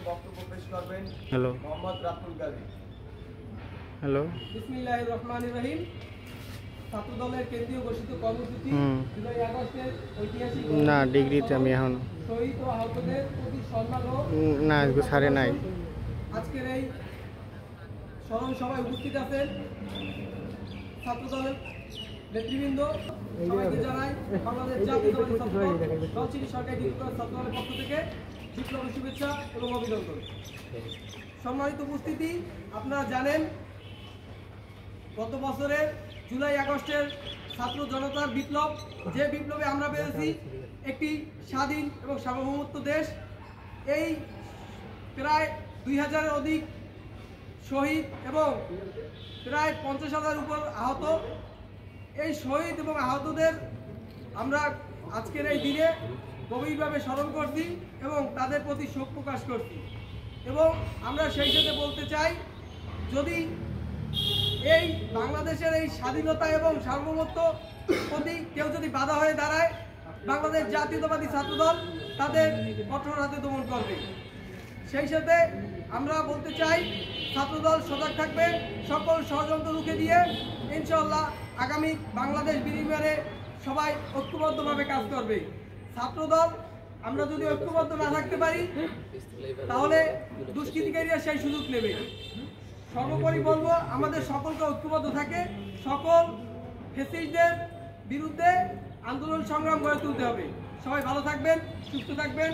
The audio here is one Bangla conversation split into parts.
বক্তব্য পেশ করবেন হ্যালো মোহাম্মদ রাতুল গাজী। হ্যালো বিসমিল্লাহির রহমানির রহিম। ছাত্র দলের কেন্দ্রীয় ঘোষিত কর্মসূচি জুলাই আগস্টের ঐতিহাসিক না ডিগ্রিতে আমি এখন শহীদ ও আহতদের প্রতি সম্মান ও না সারে নাই। আজকের এই স্মরণ সভায় উপস্থিত আছেন ছাত্র দলের নেতৃবৃন্দ। সবাইকে জানাই বাংলাদেশ জাতীয়তাবাদী ছাত্র দল নলছিটি সরকারি ডিগ্রি কলেজ ছাত্র দলের পক্ষ থেকে বিপ্লবী শুভেচ্ছা এবং অভিনন্দন। সম্মানিত উপস্থিতি, আপনারা জানেন গত বছরের জুলাই আগস্টের ছাত্র জনতার বিপ্লব, যে বিপ্লবে আমরা পেয়েছি একটি স্বাধীন এবং সার্বভৌমত্ব দেশ। এই প্রায় 2000-এর অধিক শহীদ এবং প্রায় 50,000 উপর আহত, এই শহীদ এবং আহতদের আমরা আজকের এই দিনে গভীরভাবে স্মরণ করছি এবং তাদের প্রতি শোক প্রকাশ করছি। এবং আমরা সেই সাথে বলতে চাই, যদি এই বাংলাদেশের এই স্বাধীনতা এবং সার্বভৌমত্ব প্রতি কেউ যদি বাধা হয়ে দাঁড়ায়, বাংলাদেশ জাতীয়তাবাদী ছাত্রদল তাদের কঠোর হাতে দমন করবে। সেই সাথে আমরা বলতে চাই, ছাত্রদল সজাগ থাকবে, সকল ষড়যন্ত্র রুখে দিয়ে ইনশাআল্লাহ আগামী বাংলাদেশ বিনির্মাণে সবাই ঐক্যবদ্ধভাবে কাজ করবে। ছাত্রদল আমরা যদি ঐক্যবদ্ধ না থাকতে পারি, তাহলে দুষ্কৃতিকারীরা সেই সুযোগ নেবে। সর্বোপরি বলবো, আমাদের সকলকে ঐক্যবদ্ধ থাকে, সকল ফ্যাসিস্টদের বিরুদ্ধে আন্দোলন সংগ্রাম গড়ে তুলতে হবে। সবাই ভালো থাকবেন, সুস্থ থাকবেন।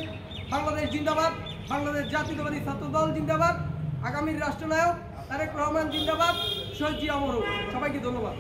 বাংলাদেশ জিন্দাবাদ, বাংলাদেশ জাতীয়তাবাদী ছাত্রদল জিন্দাবাদ, আগামীর রাষ্ট্রনায়ক তারেক রহমান জিন্দাবাদ, শহীদ জিয়া অমর হোক। সবাইকে ধন্যবাদ।